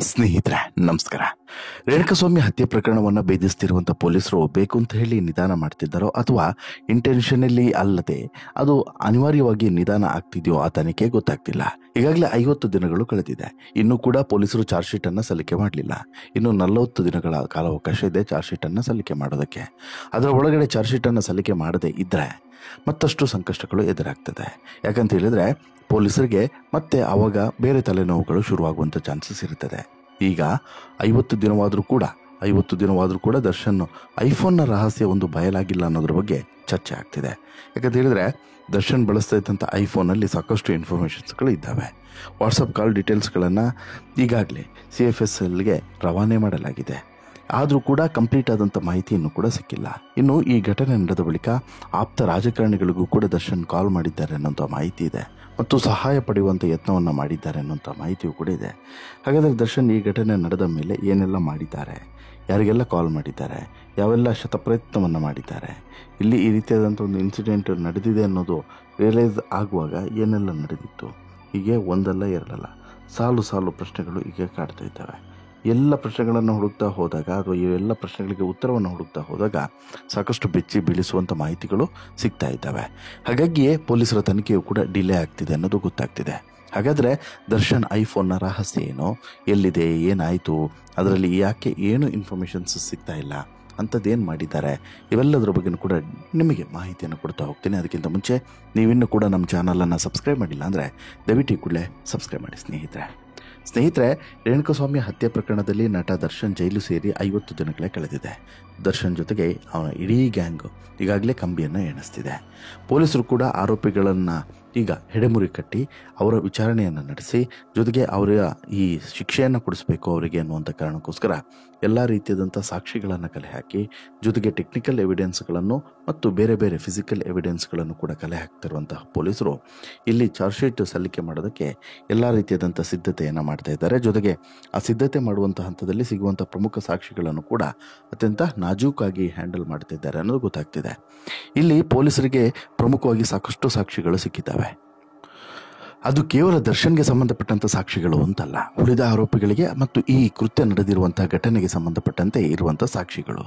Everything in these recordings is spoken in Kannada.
ಸ್ನೇಹಿತರೆ ನಮಸ್ಕಾರ. ರೇಣುಕಾಸ್ವಾಮಿ ಹತ್ಯೆ ಪ್ರಕರಣವನ್ನು ಭೇದಿಸ್ತಿರುವಂಥ ಪೊಲೀಸರು ಬೇಕು ಅಂತ ಹೇಳಿ ನಿಧಾನ ಮಾಡ್ತಿದ್ದಾರೋ ಅಥವಾ ಇಂಟೆನ್ಷನಲಿ ಅಲ್ಲದೆ ಅದು ಅನಿವಾರ್ಯವಾಗಿ ನಿಧಾನ ಆಗ್ತಿದೆಯೋ ಆ ತನಿಖೆ ಗೊತ್ತಾಗ್ತಿಲ್ಲ. ಈಗಾಗಲೇ 50 ದಿನಗಳು ಕಳೆದಿದೆ. ಇನ್ನೂ ಕೂಡ ಪೊಲೀಸರು ಚಾರ್ಜ್ ಶೀಟ್ ಅನ್ನು ಸಲ್ಲಿಕೆ ಮಾಡಲಿಲ್ಲ. ಇನ್ನು 40 ದಿನಗಳ ಕಾಲಾವಕಾಶ ಇದೆ ಚಾರ್ಜ್ ಶೀಟ್ ಅನ್ನು ಸಲ್ಲಿಕೆ ಮಾಡೋದಕ್ಕೆ. ಅದರ ಒಳಗಡೆ ಚಾರ್ಜ್ ಶೀಟ್ ಅನ್ನು ಸಲ್ಲಿಕೆ ಮಾಡದೇ ಇದ್ದರೆ ಮತ್ತಷ್ಟು ಸಂಕಷ್ಟಗಳು ಎದುರಾಗ್ತದೆ. ಯಾಕಂತ ಹೇಳಿದ್ರೆ ಪೊಲೀಸರಿಗೆ ಮತ್ತೆ ಆವಾಗ ಬೇರೆ ತಲೆನೋವುಗಳು ಶುರುವಾಗುವಂಥ ಚಾನ್ಸಸ್ ಇರ್ತದೆ. ಈಗ 50 ದಿನವಾದರೂ ಕೂಡ ದರ್ಶನ್ ಐಫೋನ್ನ ರಹಸ್ಯ ಒಂದು ಬಯಲಾಗಿಲ್ಲ ಅನ್ನೋದ್ರ ಬಗ್ಗೆ ಚರ್ಚೆ ಆಗ್ತಿದೆ. ಯಾಕಂತ ಹೇಳಿದ್ರೆ ದರ್ಶನ್ ಬಳಸ್ತಾ ಇದ್ದಂಥ ಐಫೋನಲ್ಲಿ ಸಾಕಷ್ಟು ಇನ್ಫಾರ್ಮೇಷನ್ಸ್ಗಳು ಇದ್ದಾವೆ. ವಾಟ್ಸಪ್ ಕಾಲ್ ಡೀಟೇಲ್ಸ್ಗಳನ್ನು ಈಗಾಗಲೇ CFSLಗೆ ರವಾನೆ ಮಾಡಲಾಗಿದೆ. ಆದರೂ ಕೂಡ ಕಂಪ್ಲೀಟ್ ಆದಂಥ ಮಾಹಿತಿ ಇನ್ನೂ ಕೂಡ ಸಿಕ್ಕಿಲ್ಲ. ಇನ್ನು ಈ ಘಟನೆ ನಡೆದ ಬಳಿಕ ಆಪ್ತ ರಾಜಕಾರಣಿಗಳಿಗೂ ಕೂಡ ದರ್ಶನ್ ಕಾಲ್ ಮಾಡಿದ್ದಾರೆ ಅನ್ನೋಂಥ ಮಾಹಿತಿ ಇದೆ ಮತ್ತು ಸಹಾಯ ಪಡೆಯುವಂಥ ಯತ್ನವನ್ನು ಮಾಡಿದ್ದಾರೆ ಅನ್ನೋಂಥ ಮಾಹಿತಿಯೂ ಕೂಡ ಇದೆ. ಹಾಗಾದರೆ ದರ್ಶನ್ ಈ ಘಟನೆ ನಡೆದ ಮೇಲೆ ಏನೆಲ್ಲ ಮಾಡಿದ್ದಾರೆ, ಯಾರಿಗೆಲ್ಲ ಕಾಲ್ ಮಾಡಿದ್ದಾರೆ, ಯಾವೆಲ್ಲ ಶತಪ್ರಯತ್ನವನ್ನು ಮಾಡಿದ್ದಾರೆ, ಇಲ್ಲಿ ಈ ರೀತಿಯಾದಂಥ ಒಂದು ಇನ್ಸಿಡೆಂಟ್ ನಡೆದಿದೆ ಅನ್ನೋದು ರಿಯಲೈಸ್ ಆಗುವಾಗ ಏನೆಲ್ಲ ನಡೆದಿತ್ತು, ಹೀಗೆ ಒಂದಲ್ಲ ಎರಡಲ್ಲ ಸಾಲು ಪ್ರಶ್ನೆಗಳು ಈಗ ಕಾಡ್ತಾ ಇದ್ದಾವೆ. ಎಲ್ಲ ಪ್ರಶ್ನೆಗಳನ್ನು ಹುಡುಕ್ತಾ ಹೋದಾಗ ಅಥವಾ ಇವೆಲ್ಲ ಪ್ರಶ್ನೆಗಳಿಗೆ ಉತ್ತರವನ್ನು ಹುಡುಕ್ತಾ ಹೋದಾಗ ಸಾಕಷ್ಟು ಬೆಚ್ಚಿ ಬೀಳಿಸುವಂಥ ಮಾಹಿತಿಗಳು ಸಿಗ್ತಾ ಇದ್ದಾವೆ. ಹಾಗಾಗಿಯೇ ಪೊಲೀಸರ ತನಿಖೆಯು ಕೂಡ ಡಿಲೇ ಆಗ್ತಿದೆ ಅನ್ನೋದು ಗೊತ್ತಾಗ್ತಿದೆ. ಹಾಗಾದರೆ ದರ್ಶನ್ ಐಫೋನ್ನ ರಹಸ್ಯ ಏನು, ಎಲ್ಲಿದೆ, ಏನಾಯಿತು, ಅದರಲ್ಲಿ ಯಾಕೆ ಏನು ಇನ್ಫಾರ್ಮೇಷನ್ಸ್ ಸಿಗ್ತಾ ಇಲ್ಲ, ಅಂಥದ್ದೇನು ಮಾಡಿದ್ದಾರೆ, ಇವೆಲ್ಲದರ ಬಗ್ಗೆ ಕೂಡ ನಿಮಗೆ ಮಾಹಿತಿಯನ್ನು ಕೊಡ್ತಾ ಹೋಗ್ತೀನಿ. ಅದಕ್ಕಿಂತ ಮುಂಚೆ ನೀವಿನ್ನೂ ಕೂಡ ನಮ್ಮ ಚಾನಲನ್ನು ಸಬ್ಸ್ಕ್ರೈಬ್ ಮಾಡಿಲ್ಲ ಅಂದರೆ ದಯವಿಟ್ಟು ಕೂಡಲೇ ಸಬ್ಸ್ಕ್ರೈಬ್ ಮಾಡಿ ಸ್ನೇಹಿತರೆ. ರೇಣುಕಾಸ್ವಾಮಿ ಹತ್ಯೆ ಪ್ರಕರಣದಲ್ಲಿ ನಟ ದರ್ಶನ್ ಜೈಲು ಸೇರಿ 50 ದಿನಗಳೇ ಕಳೆದಿದೆ. ದರ್ಶನ್ ಜೊತೆಗೆ ಅವನ ಇಡೀ ಗ್ಯಾಂಗ್ ಈಗಾಗಲೇ ಕಂಬಿಯನ್ನು ಎಣಿಸ್ತಿದೆ. ಪೊಲೀಸರು ಕೂಡ ಆರೋಪಿಗಳನ್ನು ಈಗ ಹೆಡೆಮುರಿ ಕಟ್ಟಿ ಅವರ ವಿಚಾರಣೆಯನ್ನು ನಡೆಸಿ ಜೊತೆಗೆ ಅವರ ಈ ಶಿಕ್ಷೆಯನ್ನು ಕೊಡಿಸಬೇಕು ಅವರಿಗೆ ಅನ್ನುವಂಥ ಕಾರಣಕ್ಕೋಸ್ಕರ ಎಲ್ಲ ರೀತಿಯಾದಂಥ ಸಾಕ್ಷಿಗಳನ್ನು ಕಲೆ ಹಾಕಿ ಜೊತೆಗೆ ಟೆಕ್ನಿಕಲ್ ಎವಿಡೆನ್ಸ್ಗಳನ್ನು ಮತ್ತು ಬೇರೆ ಬೇರೆ ಫಿಸಿಕಲ್ ಎವಿಡೆನ್ಸ್ಗಳನ್ನು ಕೂಡ ಕಲೆ ಹಾಕ್ತಿರುವಂತಹ ಪೊಲೀಸರು ಇಲ್ಲಿ ಚಾರ್ಜ್ ಶೀಟ್ ಸಲ್ಲಿಕೆ ಮಾಡೋದಕ್ಕೆ ಎಲ್ಲ ರೀತಿಯಾದಂಥ ಸಿದ್ಧತೆಯನ್ನು ಮಾಡ್ತಾ ಇದ್ದಾರೆ. ಜೊತೆಗೆ ಆ ಸಿದ್ಧತೆ ಮಾಡುವಂಥ ಹಂತದಲ್ಲಿ ಸಿಗುವಂಥ ಪ್ರಮುಖ ಸಾಕ್ಷಿಗಳನ್ನು ಕೂಡ ಅತ್ಯಂತ ನಾಜೂಕಾಗಿ ಹ್ಯಾಂಡಲ್ ಮಾಡ್ತಾ ಇದ್ದಾರೆ ಅನ್ನೋದು ಗೊತ್ತಾಗ್ತಿದೆ. ಇಲ್ಲಿ ಪೊಲೀಸರಿಗೆ ಪ್ರಮುಖವಾಗಿ ಸಾಕಷ್ಟು ಸಾಕ್ಷಿಗಳು ಸಿಕ್ಕಿದ್ದಾವೆ. ಅದು ಕೇವಲ ದರ್ಶನ್ಗೆ ಸಂಬಂಧಪಟ್ಟಂಥ ಸಾಕ್ಷಿಗಳು ಅಂತಲ್ಲ, ಉಳಿದ ಆರೋಪಿಗಳಿಗೆ ಮತ್ತು ಈ ಕೃತ್ಯ ನಡೆದಿರುವಂಥ ಘಟನೆಗೆ ಸಂಬಂಧಪಟ್ಟಂತೆ ಇರುವಂಥ ಸಾಕ್ಷಿಗಳು.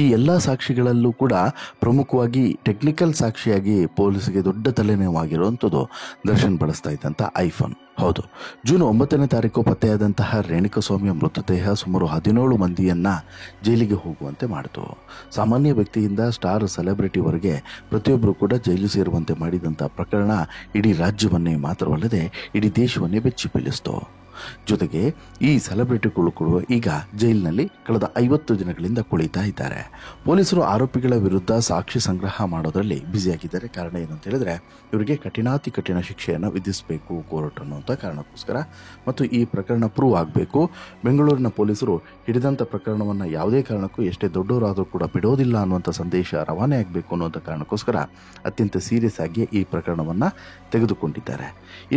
ಈ ಎಲ್ಲ ಸಾಕ್ಷಿಗಳಲ್ಲೂ ಕೂಡ ಪ್ರಮುಖವಾಗಿ ಟೆಕ್ನಿಕಲ್ ಸಾಕ್ಷಿಯಾಗಿ ಪೊಲೀಸರಿಗೆ ದೊಡ್ಡ ತಲೆನೋವಾಗಿರುವಂಥದ್ದು ದರ್ಶನ್ ಬಳಸ್ತಾ ಇದ್ದಂಥ ಐಫೋನ್. ಹೌದು, ಜೂನ್ 9ನೇ ತಾರೀಕು ಪತ್ತೆಯಾದಂತಹ ರೇಣುಕಾಸ್ವಾಮಿಯ ಮೃತದೇಹ ಸುಮಾರು 17 ಮಂದಿಯನ್ನು ಜೈಲಿಗೆ ಹೋಗುವಂತೆ ಮಾಡಿತು. ಸಾಮಾನ್ಯ ವ್ಯಕ್ತಿಯಿಂದ ಸ್ಟಾರ್ ಸೆಲೆಬ್ರಿಟಿವರೆಗೆ ಪ್ರತಿಯೊಬ್ಬರು ಕೂಡ ಜೈಲು ಸೇರುವಂತೆ ಮಾಡಿದಂಥ ಪ್ರಕರಣ ಇಡೀ ರಾಜ್ಯವನ್ನೇ ಮಾತ್ರವಲ್ಲದೆ ಇಡೀ ದೇಶವನ್ನೇ ಬೆಚ್ಚಿ ಬೀಳಿಸ್ತು. ಜೊತೆಗೆ ಈ ಸೆಲೆಬ್ರಿಟಿಗಳು ಕೂಡ ಈಗ ಜೈಲಿನಲ್ಲಿ ಕಳೆದ 50 ದಿನಗಳಿಂದ ಕುಳಿತಾ ಇದ್ದಾರೆ. ಪೊಲೀಸರು ಆರೋಪಿಗಳ ವಿರುದ್ಧ ಸಾಕ್ಷಿ ಸಂಗ್ರಹ ಮಾಡೋದರಲ್ಲಿ ಬ್ಯುಸಿಯಾಗಿದ್ದಾರೆ. ಕಾರಣ ಏನು ಅಂತ ಹೇಳಿದ್ರೆ ಇವರಿಗೆ ಕಠಿಣಾತಿ ಕಠಿಣ ಶಿಕ್ಷೆಯನ್ನು ವಿಧಿಸಬೇಕು ಕೋರ್ಟ್ ಅನ್ನುವಂಥ ಕಾರಣಕ್ಕೋಸ್ಕರ ಮತ್ತು ಈ ಪ್ರಕರಣ ಪ್ರೂವ್ ಆಗಬೇಕು. ಬೆಂಗಳೂರಿನ ಪೊಲೀಸರು ಹಿಡಿದಂಥ ಪ್ರಕರಣವನ್ನು ಯಾವುದೇ ಕಾರಣಕ್ಕೂ ಎಷ್ಟೇ ದೊಡ್ಡವರಾದರೂ ಕೂಡ ಬಿಡೋದಿಲ್ಲ ಅನ್ನುವಂಥ ಸಂದೇಶ ರವಾನೆ ಆಗಬೇಕು ಅನ್ನುವಂಥ ಕಾರಣಕ್ಕೋಸ್ಕರ ಅತ್ಯಂತ ಸೀರಿಯಸ್ ಆಗಿ ಈ ಪ್ರಕರಣವನ್ನು ತೆಗೆದುಕೊಂಡಿದ್ದಾರೆ.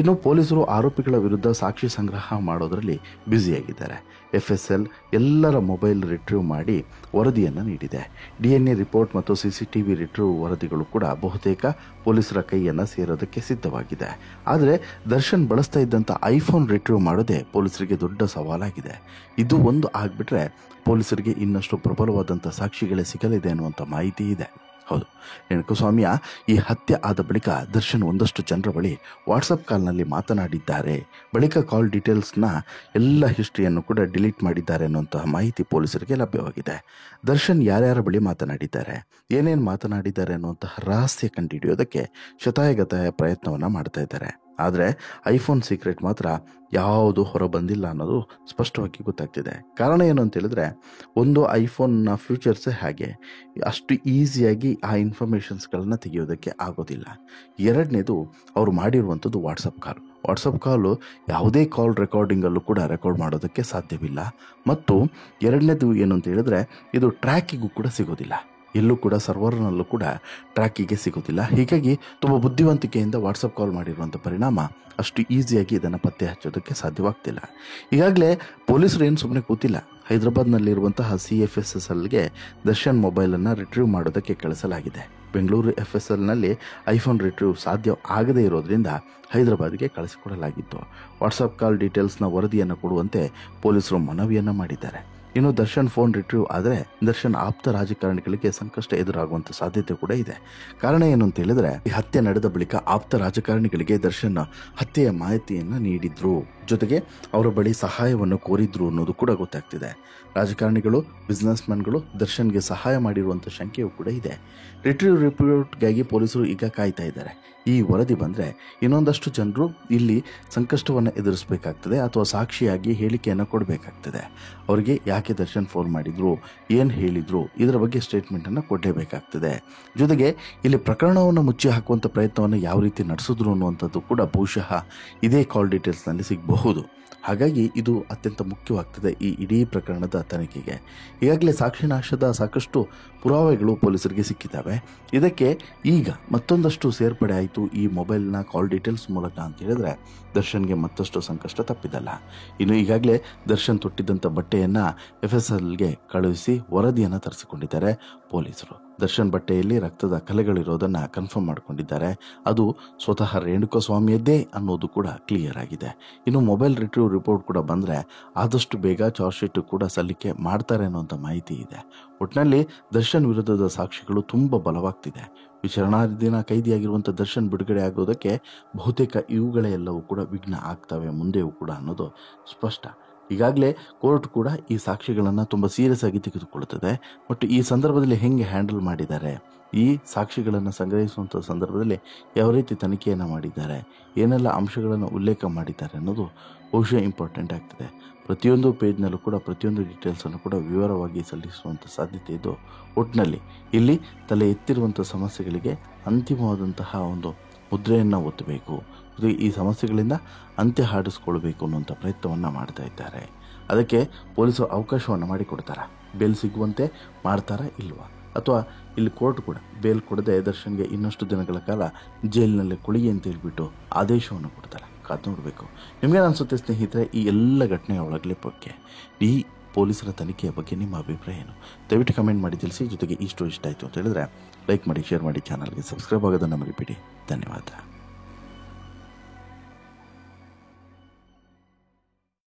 ಇನ್ನು ಪೊಲೀಸರು ಆರೋಪಿಗಳ ವಿರುದ್ಧ ಸಾಕ್ಷಿ ಸಂಗ್ರಹ ಮಾಡೋದರಲ್ಲಿ ಬ್ಯುಸಿಯಾಗಿದ್ದಾರೆ. FSL ಎಲ್ಲರ ಮೊಬೈಲ್ ರಿಟ್ರೀವ್ ಮಾಡಿ ವರದಿಯನ್ನು ನೀಡಿದೆ. DNA ರಿಪೋರ್ಟ್ ಮತ್ತು CCTV ರಿಟ್ರೀವ್ ವರದಿಗಳು ಕೂಡ ಬಹುತೇಕ ಪೊಲೀಸರ ಕೈಯನ್ನು ಸೇರೋದಕ್ಕೆ ಸಿದ್ಧವಾಗಿದೆ. ಆದರೆ ದರ್ಶನ್ ಬಳಸ್ತಾ ಇದ್ದಂಥ ಐಫೋನ್ ರಿಟ್ರೀವ್ ಮಾಡೋದೇ ಪೊಲೀಸರಿಗೆ ದೊಡ್ಡ ಸವಾಲಾಗಿದೆ. ಇದು ಒಂದು ಆಗಿಬಿಟ್ರೆ ಪೊಲೀಸರಿಗೆ ಇನ್ನಷ್ಟು ಪ್ರಬಲವಾದಂಥ ಸಾಕ್ಷಿಗಳೇ ಸಿಗಲಿದೆ ಅನ್ನುವಂಥ ಮಾಹಿತಿ ಇದೆ. ಹೌದು, ರೇಣುಕಾಸ್ವಾಮಿಯ ಈ ಹತ್ಯೆ ಆದ ಬಳಿಕ ದರ್ಶನ್ ಒಂದಷ್ಟು ಜನರ ಬಳಿ ವಾಟ್ಸಪ್ ಕಾಲ್ನಲ್ಲಿ ಮಾತನಾಡಿದ್ದಾರೆ. ಬಳಿಕ ಕಾಲ್ ಡೀಟೇಲ್ಸ್ನ ಎಲ್ಲ ಹಿಸ್ಟ್ರಿಯನ್ನು ಕೂಡ ಡಿಲೀಟ್ ಮಾಡಿದ್ದಾರೆ ಅನ್ನುವಂತಹ ಮಾಹಿತಿ ಪೊಲೀಸರಿಗೆ ಲಭ್ಯವಾಗಿದೆ. ದರ್ಶನ್ ಯಾರ್ಯಾರ ಬಳಿ ಮಾತನಾಡಿದ್ದಾರೆ, ಏನೇನು ಮಾತನಾಡಿದ್ದಾರೆ ಅನ್ನುವಂತಹ ರಹಸ್ಯ ಕಂಡುಹಿಡಿಯೋದಕ್ಕೆ ಶತಾಯಗತಾಯ ಪ್ರಯತ್ನವನ್ನು ಮಾಡ್ತಾ ಇದ್ದಾರೆ. ಆದರೆ ಐಫೋನ್ ಸೀಕ್ರೆಟ್ ಮಾತ್ರ ಯಾವುದು ಹೊರ ಬಂದಿಲ್ಲ ಅನ್ನೋದು ಸ್ಪಷ್ಟವಾಗಿ ಗೊತ್ತಾಗ್ತಿದೆ. ಕಾರಣ ಏನು ಅಂತ ಹೇಳಿದ್ರೆ ಒಂದು ಐಫೋನ್ನ ಫ್ಯೂಚರ್ಸೇ ಹಾಗೆ ಅಷ್ಟು ಈಸಿಯಾಗಿ ಆ ಇನ್ಫಾರ್ಮೇಷನ್ಸ್ಗಳನ್ನು ತೆಗೆಯೋದಕ್ಕೆ ಆಗೋದಿಲ್ಲ. ಎರಡನೇದು ಅವರು ಮಾಡಿರುವಂಥದ್ದು ವಾಟ್ಸಪ್ ಕಾಲು ಯಾವುದೇ ಕಾಲ್ ರೆಕಾರ್ಡಿಂಗಲ್ಲೂ ಕೂಡ ರೆಕಾರ್ಡ್ ಮಾಡೋದಕ್ಕೆ ಸಾಧ್ಯವಿಲ್ಲ. ಮತ್ತು ಎರಡನೇದು ಏನು ಅಂತ ಹೇಳಿದ್ರೆ ಇದು ಟ್ರ್ಯಾಕಿಗೂ ಕೂಡ ಸಿಗೋದಿಲ್ಲ. ಎಲ್ಲೂ ಕೂಡ ಸರ್ವರ್ನಲ್ಲೂ ಕೂಡ ಟ್ರ್ಯಾಕಿಗೆ ಸಿಗೋದಿಲ್ಲ. ಹೀಗಾಗಿ ತುಂಬ ಬುದ್ಧಿವಂತಿಕೆಯಿಂದ ವಾಟ್ಸಪ್ ಕಾಲ್ ಮಾಡಿರುವಂಥ ಪರಿಣಾಮ ಅಷ್ಟು ಈಸಿಯಾಗಿ ಇದನ್ನು ಪತ್ತೆ ಹಚ್ಚೋದಕ್ಕೆ ಸಾಧ್ಯವಾಗ್ತಿಲ್ಲ. ಈಗಾಗಲೇ ಪೊಲೀಸರು ಏನು ಸುಮ್ಮನೆ ಕೂತಿಲ್ಲ. ಹೈದರಾಬಾದ್ನಲ್ಲಿರುವಂತಹ CFSLಗೆ ದರ್ಶನ್ ಮೊಬೈಲನ್ನು ರಿಟ್ರೀವ್ ಮಾಡೋದಕ್ಕೆ ಕಳಿಸಲಾಗಿದೆ. ಬೆಂಗಳೂರು FSLನಲ್ಲಿ ಐಫೋನ್ ರಿಟ್ರೀವ್ ಸಾಧ್ಯ ಆಗದೇ ಇರೋದ್ರಿಂದ ಹೈದರಾಬಾದ್ಗೆ ಕಳಿಸಿಕೊಡಲಾಗಿತ್ತು. ವಾಟ್ಸಪ್ ಕಾಲ್ ಡೀಟೇಲ್ಸ್ನ ವರದಿಯನ್ನು ಕೊಡುವಂತೆ ಪೊಲೀಸರು ಮನವಿಯನ್ನು ಮಾಡಿದ್ದಾರೆ. ಇನ್ನು ದರ್ಶನ್ ಫೋನ್ ರಿಟ್ರೀವ್ ಆದರೆ ದರ್ಶನ್ ಆಪ್ತ ರಾಜಕಾರಣಿಗಳಿಗೆ ಸಂಕಷ್ಟ ಎದುರಾಗುವಂತ ಸಾಧ್ಯತೆ ಕೂಡ ಇದೆ. ಕಾರಣ ಏನು ಅಂತ ಹೇಳಿದ್ರೆ, ಈ ಹತ್ಯೆ ನಡೆದ ಬಳಿಕ ಆಪ್ತ ರಾಜಕಾರಣಿಗಳಿಗೆ ದರ್ಶನ್ ಹತ್ಯೆಯ ಮಾಹಿತಿಯನ್ನ ನೀಡಿದ್ರು, ಜೊತೆಗೆ ಅವರ ಬಳಿ ಸಹಾಯವನ್ನು ಕೋರಿದ್ರು ಅನ್ನೋದು ಕೂಡ ಗೊತ್ತಾಗ್ತಿದೆ. ರಾಜಕಾರಣಿಗಳು, ಬಿಸ್ನೆಸ್ ಮ್ಯಾನ್ಗಳು ದರ್ಶನ್ಗೆ ಸಹಾಯ ಮಾಡಿರುವಂತ ಶಂಕೆಯೂ ಕೂಡ ಇದೆ. ರಿಟ್ರೀವ್ ರಿಪೋರ್ಟ್ಗಾಗಿ ಪೊಲೀಸರು ಈಗ ಕಾಯ್ತಾ ಇದ್ದಾರೆ. ಈ ವರದಿ ಬಂದ್ರೆ ಇನ್ನೊಂದಷ್ಟು ಜನರು ಇಲ್ಲಿ ಸಂಕಷ್ಟವನ್ನು ಎದುರಿಸಬೇಕಾಗ್ತದೆ ಅಥವಾ ಸಾಕ್ಷಿಯಾಗಿ ಹೇಳಿಕೆಯನ್ನು ಕೊಡಬೇಕಾಗ್ತದೆ. ಅವರಿಗೆ ಯಾಕೆ ದರ್ಶನ್ ಫೋನ್ ಮಾಡಿದ್ರು, ಏನು ಹೇಳಿದ್ರು, ಇದರ ಬಗ್ಗೆ ಸ್ಟೇಟ್ಮೆಂಟನ್ನು ಕೊಡಲೇಬೇಕಾಗ್ತದೆ. ಜೊತೆಗೆ ಇಲ್ಲಿ ಪ್ರಕರಣವನ್ನು ಮುಚ್ಚಿ ಹಾಕುವಂಥ ಪ್ರಯತ್ನವನ್ನು ಯಾವ ರೀತಿ ನಡೆಸಿದ್ರು ಅನ್ನುವಂಥದ್ದು ಕೂಡ ಬಹುಶಃ ಇದೇ ಕಾಲ್ ಡೀಟೇಲ್ಸ್ನಲ್ಲಿ ಸಿಗಬಹುದು. ಹಾಗಾಗಿ ಇದು ಅತ್ಯಂತ ಮುಖ್ಯವಾಗ್ತದೆ ಈ ಇಡೀ ಪ್ರಕರಣದ ತನಿಖೆಗೆ. ಈಗಾಗಲೇ ಸಾಕ್ಷಿ ನಾಶದ ಸಾಕಷ್ಟು ಪುರಾವೆಗಳು ಪೊಲೀಸರಿಗೆ ಸಿಕ್ಕಿದ್ದಾವೆ. ಇದಕ್ಕೆ ಈಗ ಮತ್ತೊಂದಷ್ಟು ಸೇರ್ಪಡೆ ಆಯಿತು ಈ ಮೊಬೈಲ್ನ ಕಾಲ್ ಡೀಟೇಲ್ಸ್ ಮೂಲಕ ಅಂತ ಹೇಳಿದ್ರೆ ದರ್ಶನ್ಗೆ ಮತ್ತಷ್ಟು ಸಂಕಷ್ಟ ತಪ್ಪಿದಲ್ಲ. ಇನ್ನು ಈಗಾಗಲೇ ದರ್ಶನ್ ತೊಟ್ಟಿದ್ದಂಥ ಬಟ್ಟೆಯನ್ನು FSLಗೆ ಕಳುಹಿಸಿ ವರದಿಯನ್ನು ತರಿಸಿಕೊಂಡಿದ್ದಾರೆ ಪೊಲೀಸರು. ದರ್ಶನ್ ಬಟ್ಟೆಯಲ್ಲಿ ರಕ್ತದ ಕಲೆಗಳಿರೋದನ್ನು ಕನ್ಫರ್ಮ್ ಮಾಡಿಕೊಂಡಿದ್ದಾರೆ. ಅದು ಸ್ವತಃ ರೇಣುಕಾಸ್ವಾಮಿಯದ್ದೇ ಅನ್ನೋದು ಕೂಡ ಕ್ಲಿಯರ್ ಆಗಿದೆ. ಇನ್ನು ಮೊಬೈಲ್ ರಿಟ್ರೀವ್ ರಿಪೋರ್ಟ್ ಕೂಡ ಬಂದರೆ ಆದಷ್ಟು ಬೇಗ ಚಾರ್ಜ್ ಶೀಟ್ ಕೂಡ ಸಲ್ಲಿಕೆ ಮಾಡ್ತಾರೆ ಅನ್ನೋಂಥ ಮಾಹಿತಿ ಇದೆ. ಒಟ್ಟಿನಲ್ಲಿ ದರ್ಶನ್ ವಿರುದ್ಧದ ಸಾಕ್ಷಿಗಳು ತುಂಬ ಬಲವಾಗ್ತಿದೆ. ವಿಚಾರಣಾಧೀನ ಕೈದಿಯಾಗಿರುವಂಥ ದರ್ಶನ್ ಬಿಡುಗಡೆ ಆಗೋದಕ್ಕೆ ಬಹುತೇಕ ಇವುಗಳೇ ಎಲ್ಲವೂ ಕೂಡ ವಿಘ್ನ ಆಗ್ತವೆ ಮುಂದೆಯೂ ಕೂಡ ಅನ್ನೋದು ಸ್ಪಷ್ಟ. ಈಗಾಗಲೇ ಕೋರ್ಟ್ ಕೂಡ ಈ ಸಾಕ್ಷಿಗಳನ್ನು ತುಂಬ ಸೀರಿಯಸ್ ಆಗಿ ತೆಗೆದುಕೊಳ್ಳುತ್ತದೆ. ಬಟ್ ಈ ಸಂದರ್ಭದಲ್ಲಿ ಹೆಂಗೆ ಹ್ಯಾಂಡಲ್ ಮಾಡಿದ್ದಾರೆ, ಈ ಸಾಕ್ಷಿಗಳನ್ನು ಸಂಗ್ರಹಿಸುವಂಥ ಸಂದರ್ಭದಲ್ಲಿ ಯಾವ ರೀತಿ ತನಿಖೆಯನ್ನು ಮಾಡಿದ್ದಾರೆ, ಏನೆಲ್ಲ ಅಂಶಗಳನ್ನು ಉಲ್ಲೇಖ ಮಾಡಿದ್ದಾರೆ ಅನ್ನೋದು ಬಹುಶಃ ಇಂಪಾರ್ಟೆಂಟ್ ಆಗ್ತದೆ. ಪ್ರತಿಯೊಂದು ಪೇಜ್ನಲ್ಲೂ ಕೂಡ ಪ್ರತಿಯೊಂದು ಡೀಟೇಲ್ಸನ್ನು ಕೂಡ ವಿವರವಾಗಿ ಸಲ್ಲಿಸುವಂಥ ಸಾಧ್ಯತೆ ಇದ್ದು, ಒಟ್ಟಿನಲ್ಲಿ ಇಲ್ಲಿ ತಲೆ ಎತ್ತಿರುವಂಥ ಸಮಸ್ಯೆಗಳಿಗೆ ಅಂತಿಮವಾದಂತಹ ಒಂದು ಮುದ್ರೆಯನ್ನು ಒತ್ತಬೇಕು. ಈ ಸಮಸ್ಯೆಗಳಿಂದ ಅಂತ್ಯ ಹಾಡಿಸ್ಕೊಳ್ಬೇಕು ಅನ್ನುವಂಥ ಪ್ರಯತ್ನವನ್ನು ಮಾಡ್ತಾ ಇದ್ದಾರೆ. ಅದಕ್ಕೆ ಪೊಲೀಸರು ಅವಕಾಶವನ್ನು ಮಾಡಿಕೊಡ್ತಾರ, ಬೇಲ್ ಸಿಗುವಂತೆ ಮಾಡ್ತಾರಾ ಇಲ್ವಾ, ಅಥವಾ ಇಲ್ಲಿ ಕೋರ್ಟ್ ಕೂಡ ಬೇಲ್ ಕೊಡದೆ ದರ್ಶನ್ಗೆ ಇನ್ನಷ್ಟು ದಿನಗಳ ಕಾಲ ಜೈಲಿನಲ್ಲಿ ಕುಳಿಗೆ ಅಂತ ಹೇಳ್ಬಿಟ್ಟು ಆದೇಶವನ್ನು ಕೊಡ್ತಾರೆ. ಕಾದು ನೋಡಬೇಕು. ನಿಮಗೇನು ಅನಿಸುತ್ತೆ ಸ್ನೇಹಿತರೆ ಈ ಎಲ್ಲ ಘಟನೆಯ ಒಳಗಡೆ ಬಗ್ಗೆ ಈ ಪೊಲೀಸರ ತನಿಖೆಯ ಬಗ್ಗೆ ನಿಮ್ಮ ಅಭಿಪ್ರಾಯ ಏನು? ದಯವಿಟ್ಟು ಕಮೆಂಟ್ ಮಾಡಿ ತಿಳಿಸಿ. ಜೊತೆಗೆ ಈ ಸ್ಟೋರಿ ಇಷ್ಟ ಆಯಿತು ಅಂತ ಹೇಳಿದ್ರೆ ಲೈಕ್ ಮಾಡಿ, ಶೇರ್ ಮಾಡಿ, ಚಾನಲ್ಗೆ ಸಬ್ಸ್ಕ್ರೈಬ್ ಆಗೋದನ್ನು ಮರಿಬೇಡಿ. ಧನ್ಯವಾದ.